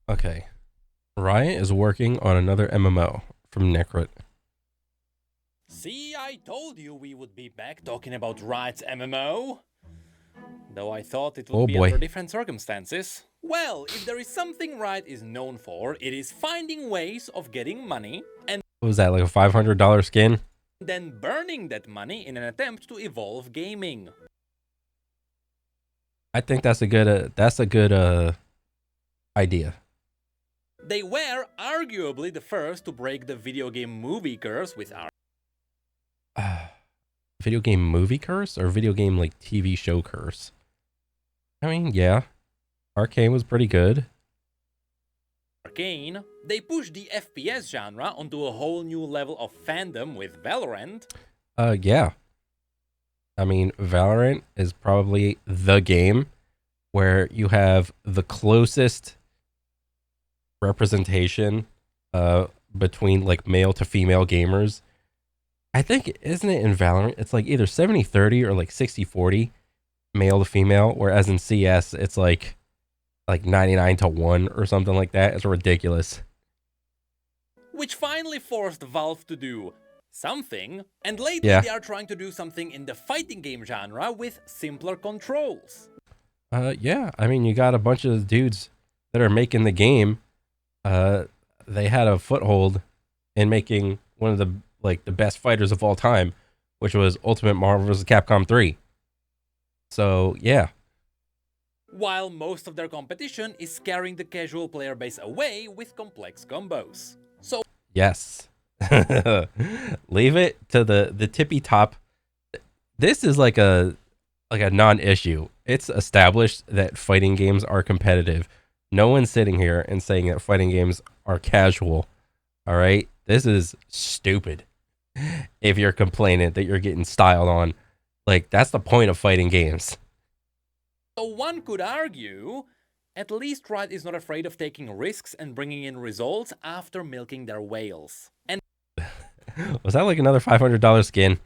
Okay. Riot is working on another MMO from Necrit. See, I told you we would be back talking about Riot's MMO. Though I thought it would Oh be under boy. different circumstances. Well, if there is something Riot is known for, it is finding ways of getting money and What was that, like a $500 skin? then burning that money in an attempt to evolve gaming. I think that's a good idea. They were arguably the first to break the video game movie curse with Video game movie curse or video game like TV show curse? I mean, yeah. Arcane was pretty good. Arcane. They pushed the FPS genre onto a whole new level of fandom with Valorant. Yeah. I mean, Valorant is probably the game where you have the closest representation between like male to female gamers. I think, isn't it in Valorant? It's like either 70-30 or like 60-40 male to female, whereas in CS it's like 99-1 or something like that. It's ridiculous. Which finally forced Valve to do something, and lately Yeah. they are trying to do something in the fighting game genre with simpler controls. Yeah. I mean, you got a bunch of dudes that are making the game. They had a foothold in making one of the best fighters of all time, which was Ultimate Marvel vs. Capcom 3. So yeah. While most of their competition is scaring the casual player base away with complex combos. So Yes. Leave it to the tippy top. This is like a non-issue. It's established that fighting games are competitive. No one's sitting here and saying that fighting games are casual. All right? This is stupid. If you're complaining that you're getting styled on, like that's the point of fighting games. one could argue, at least Riot is not afraid of taking risks and bringing in results after milking their whales. And Was that like another $500 skin?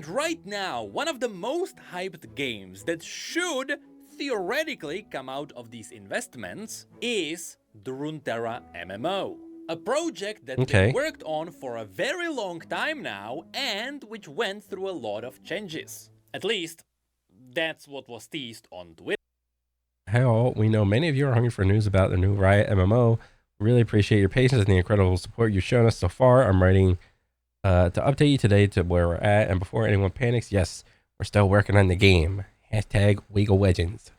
right now, one of the most hyped games that should theoretically come out of these investments is the Runeterra MMO. A project that's been worked on for a very long time now and which went through a lot of changes. At least, that's what was teased on Twitter. Hell, we know many of you are hungry for news about the new Riot MMO. Really appreciate your patience and the incredible support you've shown us so far. I'm writing to update you today to where we're at, and before anyone panics, yes, we're still working on the game. Hashtag League of Legends.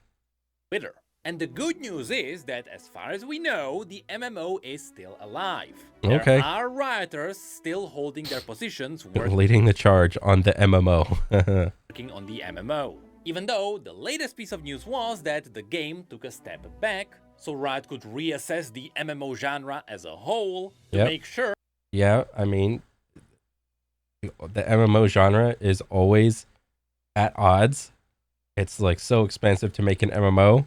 Twitter. And the good news is that as far as we know, the MMO is still alive. Okay. There are rioters still holding their positions Leading the charge on the MMO. working on the MMO. Even though the latest piece of news was that the game took a step back, so Riot could reassess the MMO genre as a whole to make sure. Yeah, I mean, the MMO genre is always at odds. It's like so expensive to make an MMO.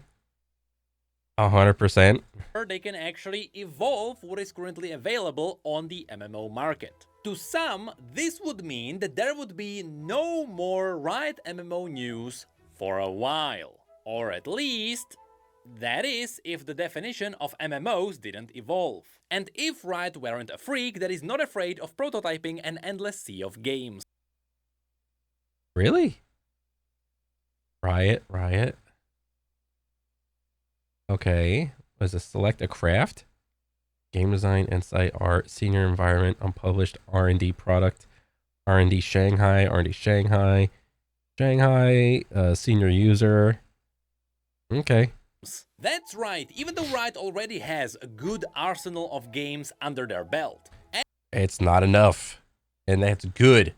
100%. They can actually evolve what is currently available on the MMO market. To some, this would mean that there would be no more Riot MMO news for a while. Or at least, that is if the definition of MMOs didn't evolve. And if Riot weren't a freak that is not afraid of prototyping an endless sea of games. Really? Riot. Okay. Was it select a craft? Game design, insight, art, senior environment, unpublished R&D product, R&D Shanghai, senior user. Okay. That's right, even though Riot already has a good arsenal of games under their belt. It's not enough, and that's good.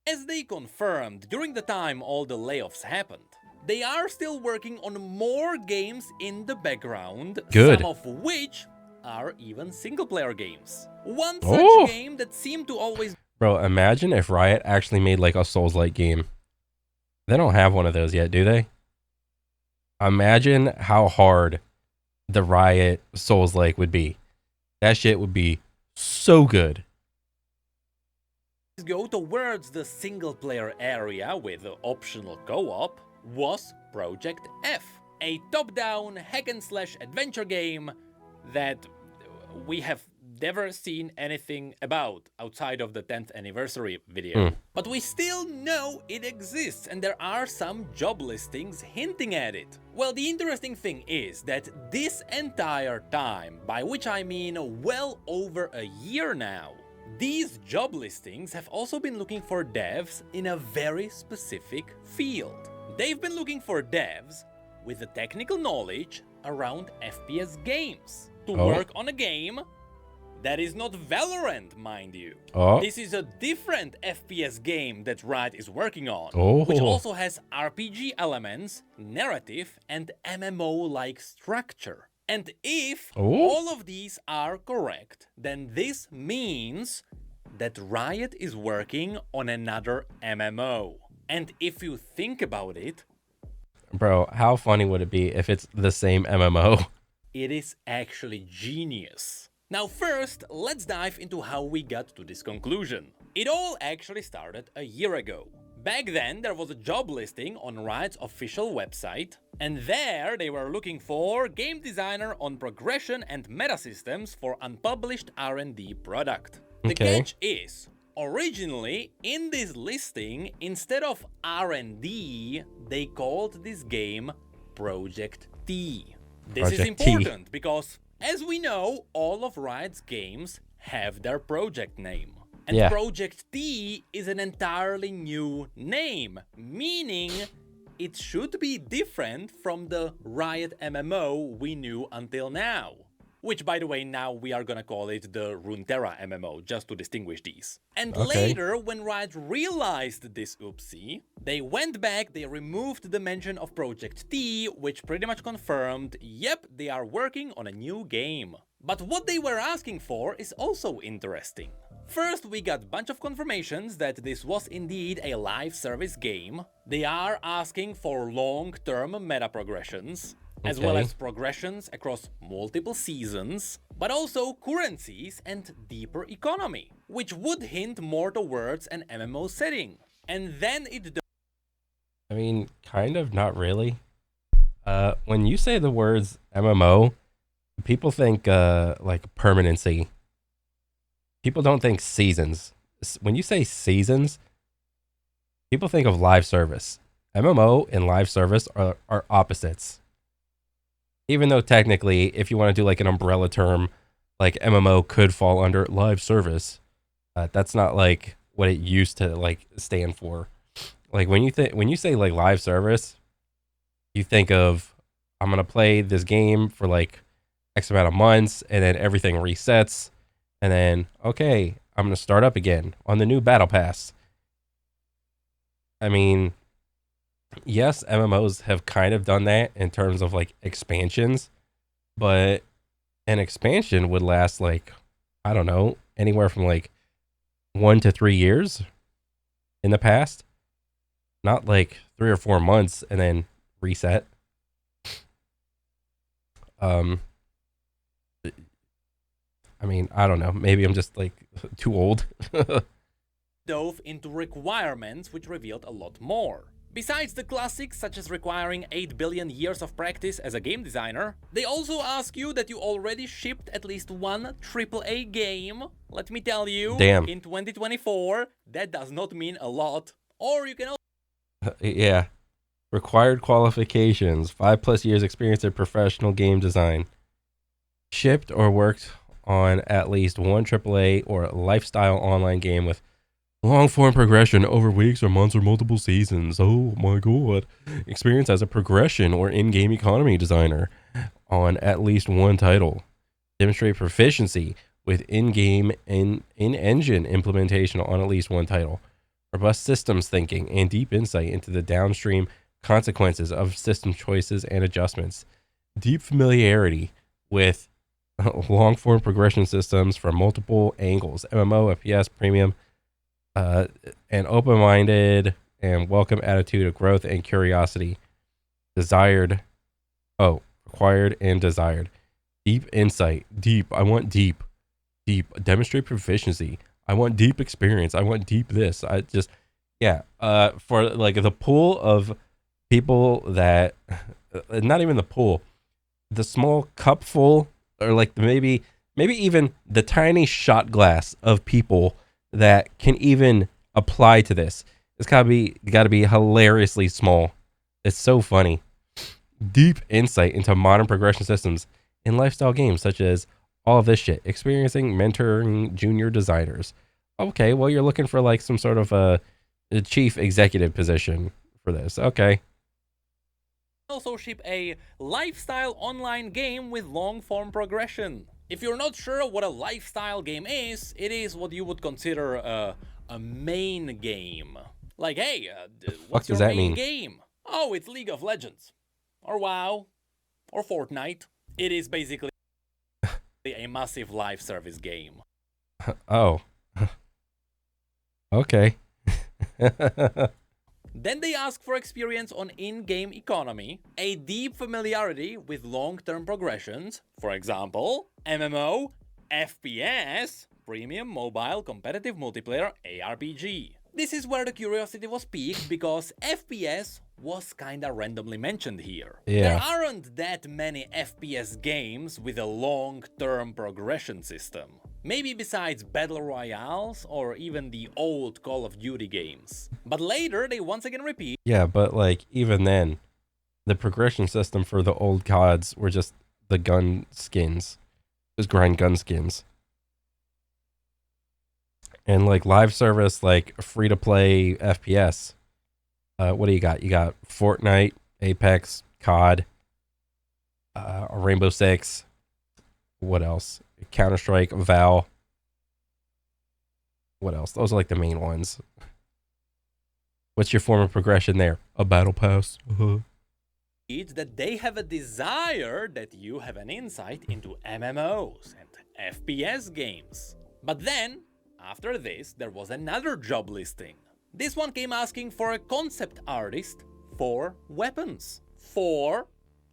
As they confirmed during the time all the layoffs happened, they are still working on more games in the background, some of which are even single-player games. One such game that seemed to always... Bro, imagine if Riot actually made like a Souls-like game. They don't have one of those yet, do they? Imagine how hard the Riot Souls-like would be. That shit would be so good. Go towards the single-player area with optional co-op was Project F, a top-down hack-and-slash adventure game that we have never seen anything about outside of the 10th anniversary video. But we still know it exists, and there are some job listings hinting at it. Well, the interesting thing is that this entire time, by which I mean well over a year now, these job listings have also been looking for devs in a very specific field. They've been looking for devs with the technical knowledge around FPS games to work on a game that is not Valorant, mind you. This is a different FPS game that Riot is working on, which also has RPG elements, narrative, and MMO-like structure. And if all of these are correct, then this means that Riot is working on another MMO. And if you think about it, bro, how funny would it be if it's the same MMO? It is actually genius. Now first, let's dive into how we got to this conclusion. It all actually started a year ago. Back then, there was a job listing on Riot's official website, and there they were looking for game designer on progression and meta systems for unpublished R&D product. The catch is, originally in this listing, instead of R&D, they called this game Project T. This is important because, as we know, all of Riot's games have their project name. And Project T is an entirely new name, meaning it should be different from the Riot MMO we knew until now. Which, by the way, now we are gonna call it the Runeterra MMO, just to distinguish these. And later, when Riot realized this oopsie, they went back, they removed the mention of Project T, which pretty much confirmed, yep, they are working on a new game. But what they were asking for is also interesting. First, we got a bunch of confirmations that this was indeed a live service game. They are asking for long-term meta progressions, as well as progressions across multiple seasons, but also currencies and deeper economy, which would hint more towards an MMO setting. And then I mean, kind of, not really. When you say the words MMO, people think like permanency. People don't think seasons. When you say seasons, people think of live service. MMO and live service are opposites. Even though technically, if you want to do like an umbrella term, like MMO could fall under live service, that's not like what it used to like stand for. Like when you say like live service, you think of, I'm gonna play this game for like X amount of months, and then everything resets, and then okay, I'm gonna start up again on the new battle pass. I mean, yes, MMOs have kind of done that in terms of like expansions, but an expansion would last like, I don't know, anywhere from like 1 to 3 years in the past, not like 3 or 4 months and then reset. I mean, I don't know, maybe I'm just like too old. dove into requirements which revealed a lot more. Besides the classics, such as requiring 8 billion years of practice as a game designer, they also ask you that you already shipped at least one AAA game. Let me tell you, in 2024, that does not mean a lot. Or you can also... Yeah. Required qualifications, 5+ years experience in professional game design. Shipped or worked on at least one AAA or lifestyle online game with long form progression over weeks or months or multiple seasons. Oh my god. Experience as a progression or in-game economy designer on at least one title. Demonstrate proficiency with in-game and in-engine implementation on at least one title. Robust systems thinking and deep insight into the downstream consequences of system choices and adjustments. Deep familiarity with long form progression systems from multiple angles. MMO, FPS, premium, an open-minded and welcome attitude of growth and curiosity. Required and desired. Deep insight. Deep. I want deep. Deep. Demonstrate proficiency. I want deep experience. I want deep this. I just, yeah. For like the pool of people that, not even the pool, the small cupful or like maybe even the tiny shot glass of people that can even apply to this. It's gotta be hilariously small. It's so funny. Deep insight into modern progression systems in lifestyle games, such as all of this shit. Experiencing mentoring junior designers. Okay, well you're looking for like some sort of a chief executive position for this. Okay. Also ship a lifestyle online game with long-form progression. If you're not sure what a lifestyle game is, it is what you would consider a main game. Like, hey, what's your main game? Oh, it's League of Legends. Or WoW. Or Fortnite. It is basically a massive live service game. Oh. Okay. Then they ask for experience on in-game economy, a deep familiarity with long-term progressions, for example, MMO, FPS, premium mobile competitive multiplayer ARPG. This is where the curiosity was piqued because FPS was kinda randomly mentioned here. Yeah. There aren't that many FPS games with a long-term progression system. Maybe besides Battle Royales or even the old Call of Duty games. But later they once again repeat. Yeah, but like even then, the progression system for the old CODs were just the gun skins. Just grind gun skins. And like live service, like free to play FPS. What do you got? You got Fortnite, Apex, COD, Rainbow Six. What else? Counter-Strike, Val. What else? Those are like the main ones. What's your form of progression there? A battle pass. That they have a desire that you have an insight into MMOs and FPS games. But then, after this, there was another job listing. This one came asking for a concept artist for weapons, for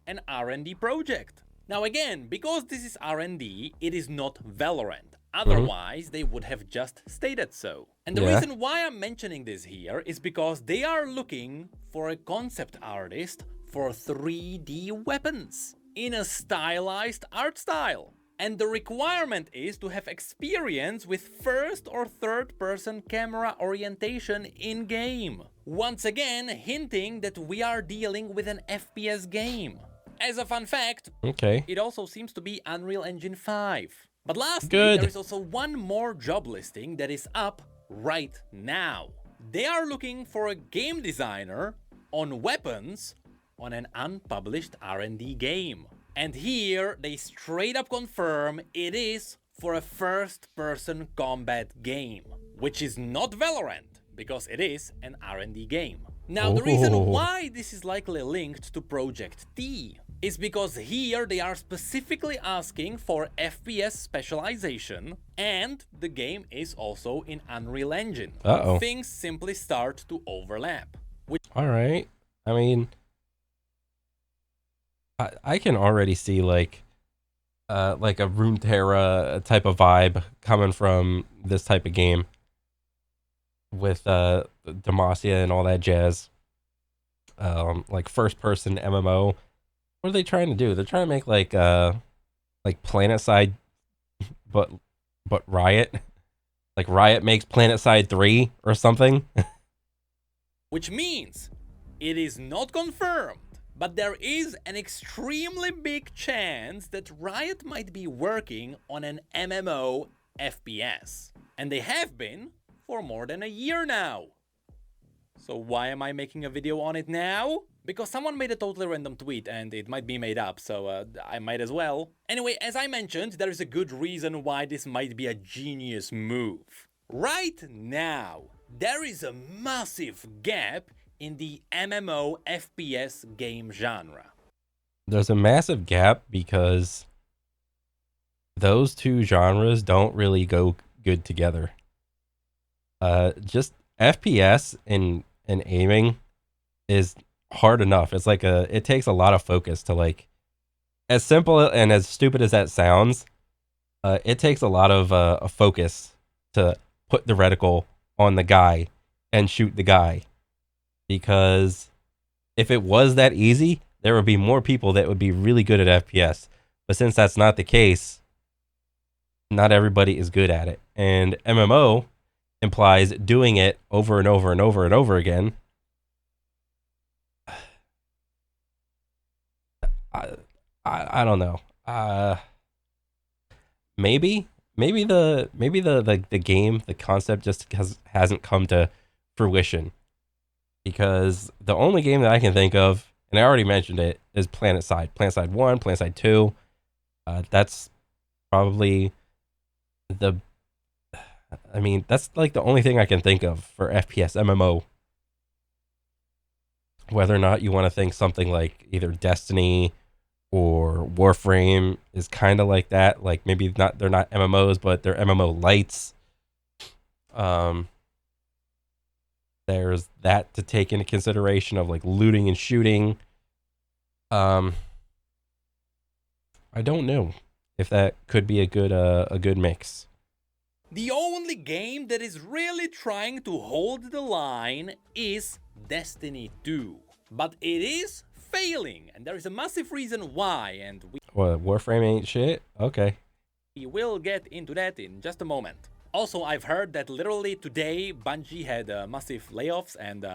an R&D project. Now again, because this is R&D, it is not Valorant. Otherwise, they would have just stated so. And the reason why I'm mentioning this here is because they are looking for a concept artist for 3D weapons in a stylized art style. And the requirement is to have experience with first or third person camera orientation in-game. Once again, hinting that we are dealing with an FPS game. As a fun fact, it also seems to be Unreal Engine 5. But lastly, there is also one more job listing that is up right now. They are looking for a game designer on weapons on an unpublished R&D game. And here they straight up confirm it is for a first-person combat game, which is not Valorant, because it is an R&D game. Now, the reason why this is likely linked to Project T is because here they are specifically asking for FPS specialization, and the game is also in Unreal Engine. Things simply start to overlap. Alright. I mean, I can already see like a Runeterra type of vibe coming from this type of game with Demacia and all that jazz. Like first person MMO. What are they trying to do? They're trying to make like PlanetSide but Riot. Like Riot makes PlanetSide 3 or something. Which means it is not confirmed. But there is an extremely big chance that Riot might be working on an MMO FPS. And they have been for more than a year now. So why am I making a video on it now? Because someone made a totally random tweet and it might be made up, so I might as well. Anyway, as I mentioned, there is a good reason why this might be a genius move. Right now, there is a massive gap in the MMO FPS game genre. There's a massive gap because those two genres don't really go good together. Just FPS and aiming is hard enough. It's like it takes a lot of focus to like, as simple and as stupid as that sounds, it takes a lot of focus to put the reticle on the guy and shoot the guy. Because if it was that easy, there would be more people that would be really good at FPS. But since that's not the case, not everybody is good at it. And MMO implies doing it over and over and over and over again. I don't know. Maybe the game, the concept just hasn't come to fruition, because the only game that I can think of, and I already mentioned it, is PlanetSide 1, PlanetSide 2. That's probably that's like the only thing I can think of for FPS MMO. Whether or not you want to think something like either Destiny or Warframe is kind of like that. Like maybe not, they're not MMOs, but they're MMO lights. There's that to take into consideration of like looting and shooting. I don't know if that could be a good mix. The only game that is really trying to hold the line is Destiny 2. But it is failing, and there is a massive reason why, and Warframe ain't shit? Okay. we will get into that in just a moment. Also, I've heard that literally today Bungie had massive layoffs and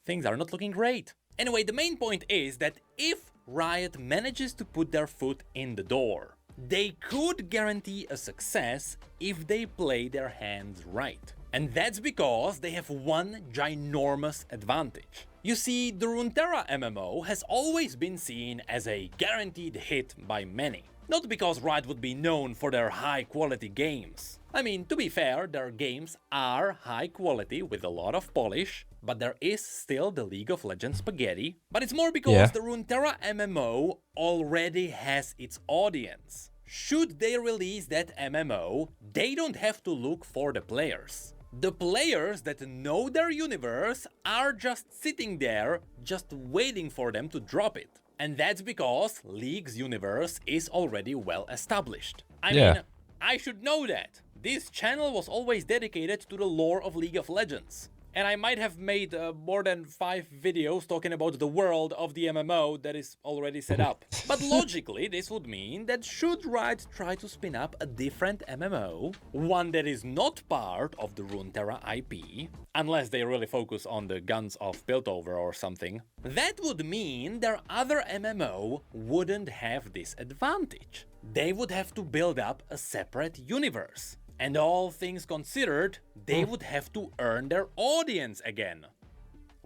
things are not looking great. Anyway, the main point is that if Riot manages to put their foot in the door, they could guarantee a success if they play their hands right. And that's because they have one ginormous advantage. You see, the Runeterra MMO has always been seen as a guaranteed hit by many. Not because Riot would be known for their high quality games. I mean, to be fair, their games are high quality with a lot of polish, but there is still the League of Legends spaghetti. But it's more because the Runeterra MMO already has its audience. Should they release that MMO, they don't have to look for the players. The players that know their universe are just sitting there, just waiting for them to drop it. And that's because League's universe is already well established. I mean, I should know that. This channel was always dedicated to the lore of League of Legends. And I might have made more than 5 videos talking about the world of the MMO that is already set up. But logically, this would mean that should Riot try to spin up a different MMO, one that is not part of the Runeterra IP, unless they really focus on the Guns of Piltover or something, that would mean their other MMO wouldn't have this advantage. They would have to build up a separate universe. And all things considered, they would have to earn their audience again.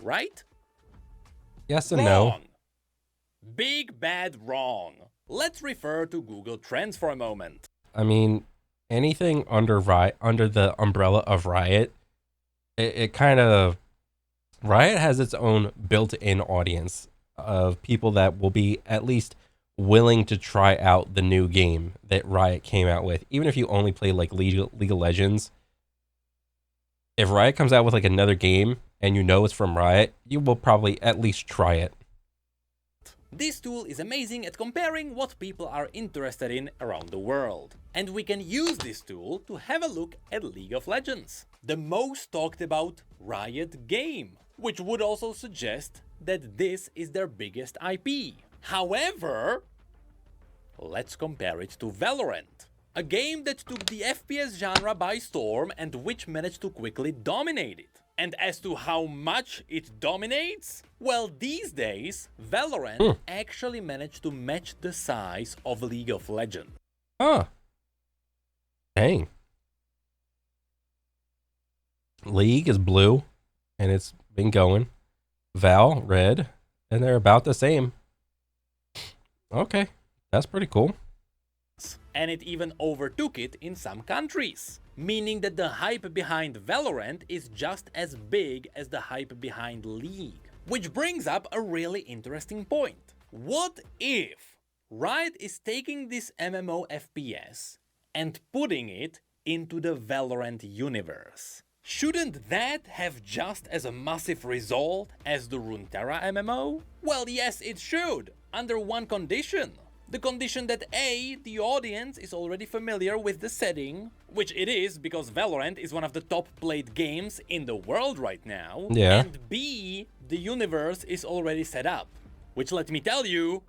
Right? Yes and no. Big bad wrong. Let's refer to Google Trends for a moment. I mean, anything under the umbrella of Riot, it kind of... Riot has its own built-in audience of people that will be at least willing to try out the new game that Riot came out with. Even if you only play like League of Legends, if Riot comes out with like another game and you know it's from Riot, you will probably at least try it. This tool is amazing at comparing what people are interested in around the world. And we can use this tool to have a look at League of Legends, the most talked about Riot game, which would also suggest that this is their biggest IP. However, let's compare it to Valorant, a game that took the FPS genre by storm and which managed to quickly dominate it. And as to how much it dominates, well, these days, Valorant actually managed to match the size of League of Legends. Huh. Dang. League is blue, and it's been going. Val, red, and they're about the same. Okay, that's pretty cool. And it even overtook it in some countries, meaning that the hype behind Valorant is just as big as the hype behind League. Which brings up a really interesting point. What if Riot is taking this MMO FPS and putting it into the Valorant universe? Shouldn't that have just as a massive result as the Runeterra MMO? Well, yes, it should, under one condition. The condition that A, the audience is already familiar with the setting, which it is because Valorant is one of the top played games in the world right now, and B, the universe is already set up, which let me tell you,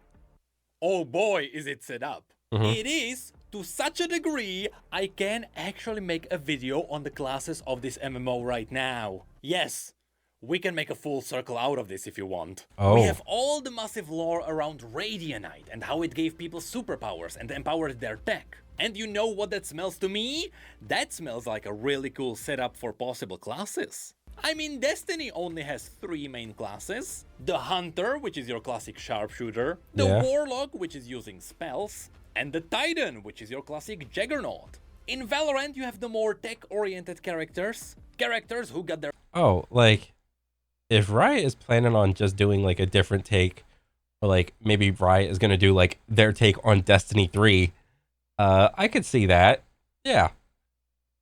Oh boy, is it set up. Mm-hmm. It is to such a degree, I can actually make a video on the classes of this MMO right now. Yes, we can make a full circle out of this if you want. We Oh, have all the massive lore around Radianite and how it gave people superpowers and empowered their tech. And you know what that smells to me? That smells like a really cool setup for possible classes. I mean, Destiny only has 3 main classes. The Hunter, which is your classic sharpshooter, the yeah. Warlock, which is using spells, and the Titan, which is your classic Juggernaut. In Valorant, you have the more tech-oriented characters who got their Oh, like if Riot is planning on just doing like a different take, or like maybe Riot is gonna do like their take on Destiny 3, I could see that. Yeah.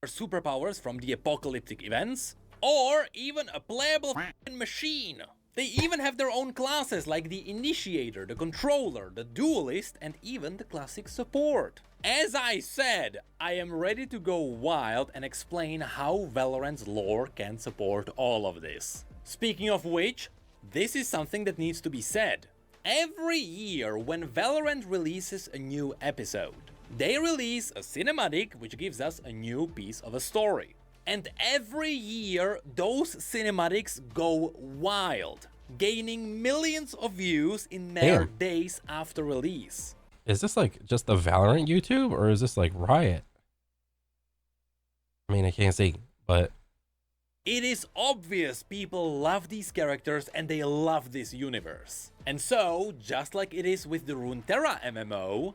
superpowers from the apocalyptic events, or even a playable machine. They even have their own classes like the Initiator, the Controller, the Duelist, and even the classic Support. As I said, I am ready to go wild and explain how Valorant's lore can support all of this. Speaking of which, this is something that needs to be said. Every year when Valorant releases a new episode, they release a cinematic which gives us a new piece of a story. And every year, those cinematics go wild, gaining millions of views in mere days after release. Is this like just the Valorant YouTube, or is this like Riot? I mean, I can't see, but It is obvious people love these characters and they love this universe. And so, just like it is with the Runeterra MMO,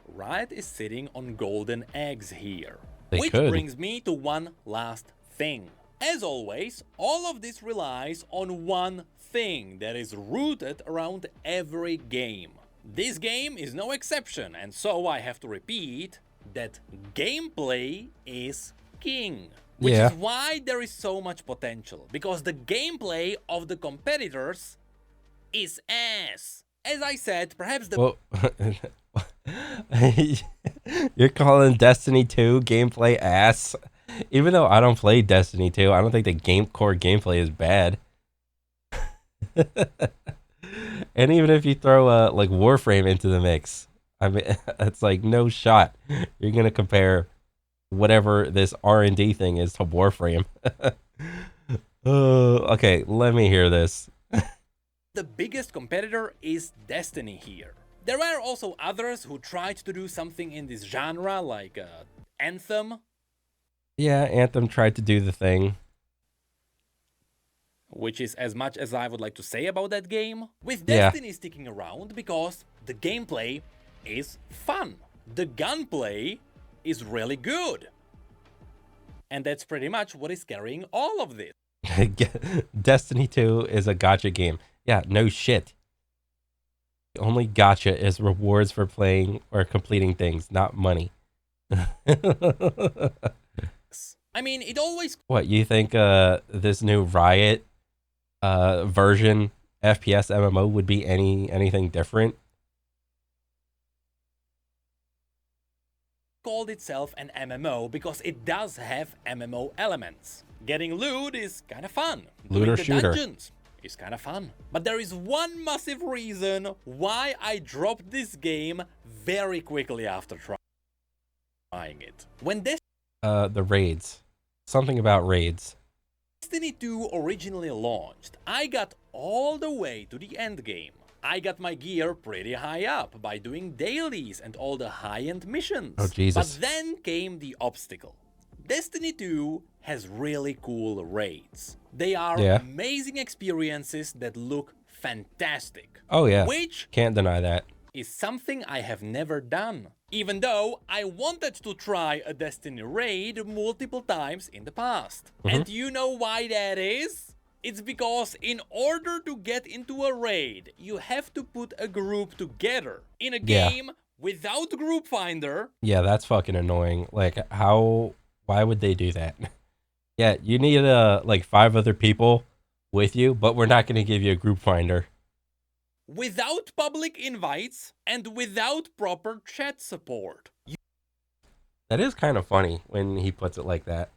Riot is sitting on golden eggs here. Which brings me to one last thing. As always, all of this relies on one thing that is rooted around every game. This game is no exception, and so I have to repeat that gameplay is king. Which is why there is so much potential, because the gameplay of the competitors is ass. As I said, perhaps the You're calling Destiny 2 gameplay ass? Even though I don't play Destiny 2, I don't think the core gameplay is bad. And even if you throw like Warframe into the mix, I mean, it's like no shot you're gonna compare whatever this R&D thing is to Warframe. Okay, let me hear this. The biggest competitor is Destiny here. There are also others who tried to do something in this genre, like Anthem. Yeah, Anthem tried to do the thing. Which is as much as I would like to say about that game. With Destiny sticking around because the gameplay is fun. The gunplay is really good. And that's pretty much what is carrying all of this. Destiny 2 is a gacha game. Yeah, no shit. The only gacha is rewards for playing or completing things, not money. I mean, it always... What, you think this new Riot version FPS MMO would be anything different? Called itself an MMO because it does have MMO elements. Getting loot is kind of fun. Loot or shooter. Dungeons is kind of fun. But there is one massive reason why I dropped this game very quickly after trying it. When the raids. Something about raids. Destiny 2 originally launched, I got all the way to the end game. I got my gear pretty high up by doing dailies and all the high-end missions. Oh, Jesus. But then came the obstacle. Destiny 2 has really cool raids. They are amazing experiences that look fantastic. Oh yeah, which can't deny that. Is something I have never done. Even though I wanted to try a Destiny raid multiple times in the past. And you know why that is? It's because in order to get into a raid, you have to put a group together. In a game without Group Finder. Yeah, that's fucking annoying. Like, why would they do that? Yeah, you need like 5 other people with you, but we're not going to give you a Group Finder. Without public invites and without proper chat support. That is kind of funny when he puts it like that.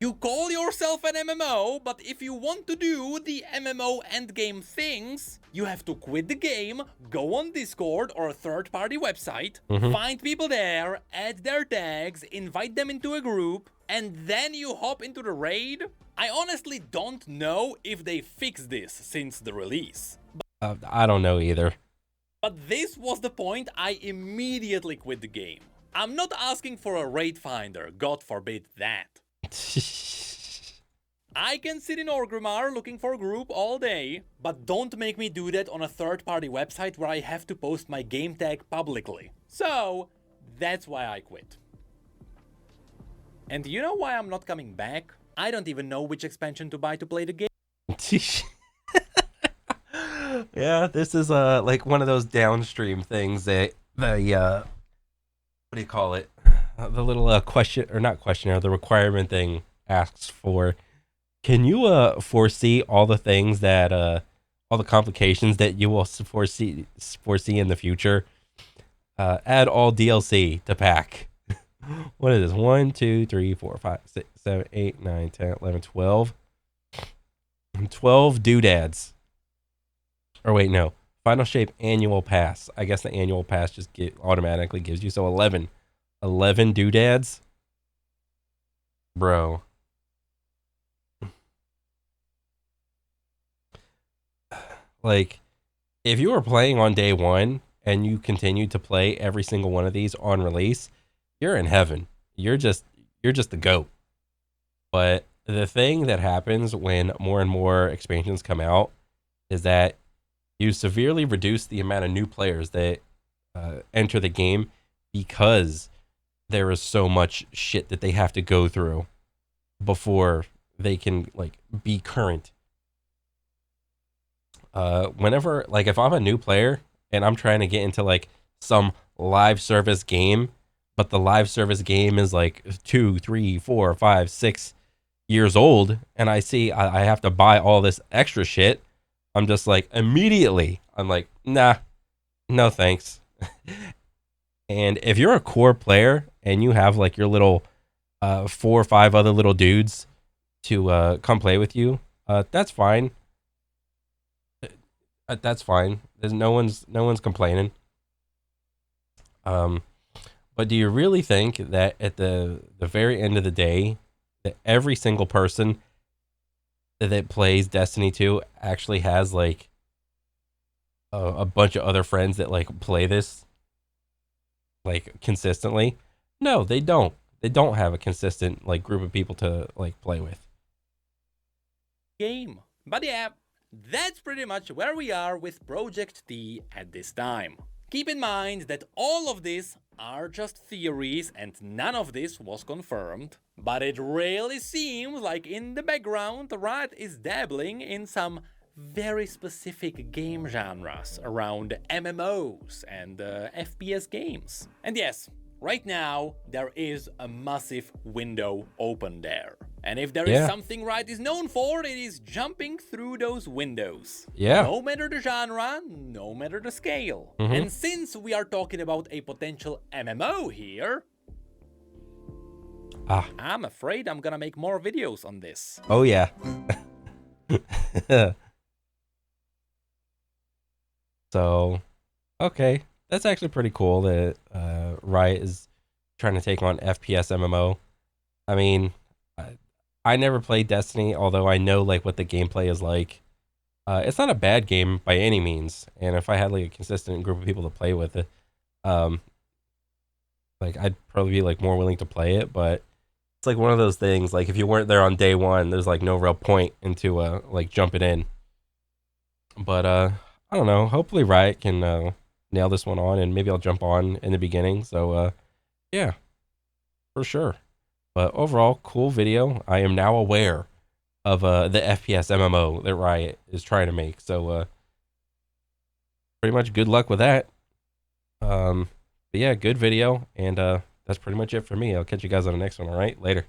You call yourself an MMO, but if you want to do the MMO endgame things, you have to quit the game, go on Discord or a third-party website, find people there, add their tags, invite them into a group, and then you hop into the raid? I honestly don't know if they fixed this since the release. I don't know either. But this was the point I immediately quit the game. I'm not asking for a raid finder, God forbid that. I can sit in Orgrimmar looking for a group all day, but don't make me do that on a third-party website where I have to post my game tag publicly. So, that's why I quit. And you know why I'm not coming back? I don't even know which expansion to buy to play the game. Yeah, this is like one of those downstream things that the what do you call it? The little question, or not questionnaire, the requirement thing asks for. Can you foresee all the things that all the complications that you will foresee in the future? Add all DLC to pack. What is this? 1, 2, 3, 4, 5, 6, 7, 8, 9, 10, 11, 12. 12 doodads. Or wait, no. Final Shape annual pass. I guess the annual pass just automatically gives you. So 11. 11 doodads? Bro. Like, if you were playing on day one and you continued to play every single one of these on release, you're in heaven. You're just the GOAT. But the thing that happens when more and more expansions come out is that you severely reduce the amount of new players that enter the game because there is so much shit that they have to go through before they can like be current. Whenever, like, if I'm a new player and I'm trying to get into like some live service game, but the live service game is like 2, 3, 4, 5, 6 years old, and I see I have to buy all this extra shit, I'm just like, immediately, I'm like, nah, no thanks. And if you're a core player and you have like your little 4 or 5 other little dudes to come play with you, that's fine. That's fine. There's no one's complaining. But do you really think that at the very end of the day, that every single person that plays Destiny 2 actually has like a bunch of other friends that like play this like consistently? No, they don't. They don't have a consistent like group of people to like play with. Game. But yeah, that's pretty much where we are with Project T at this time. Keep in mind that all of this are just theories and none of this was confirmed, but it really seems like in the background Riot is dabbling in some very specific game genres around MMOs and FPS games. And yes, right now there is a massive window open there. And if there is something Riot is known for, it is jumping through those windows. Yeah. No matter the genre, no matter the scale. And since we are talking about a potential MMO here, I'm afraid I'm gonna make more videos on this. Oh yeah. So, okay. That's actually pretty cool that Riot is trying to take on FPS MMO. I mean, I never played Destiny, although I know like what the gameplay is like. It's not a bad game by any means, and if I had like a consistent group of people to play with it, like I'd probably be like more willing to play it. But it's like one of those things. Like if you weren't there on day one, there's like no real point into like jumping in. But I don't know. Hopefully Riot can nail this one on, and maybe I'll jump on in the beginning. So yeah, for sure. But overall, cool video. I am now aware of the FPS MMO that Riot is trying to make. So pretty much good luck with that. But yeah, good video. And that's pretty much it for me. I'll catch you guys on the next one. All right, later.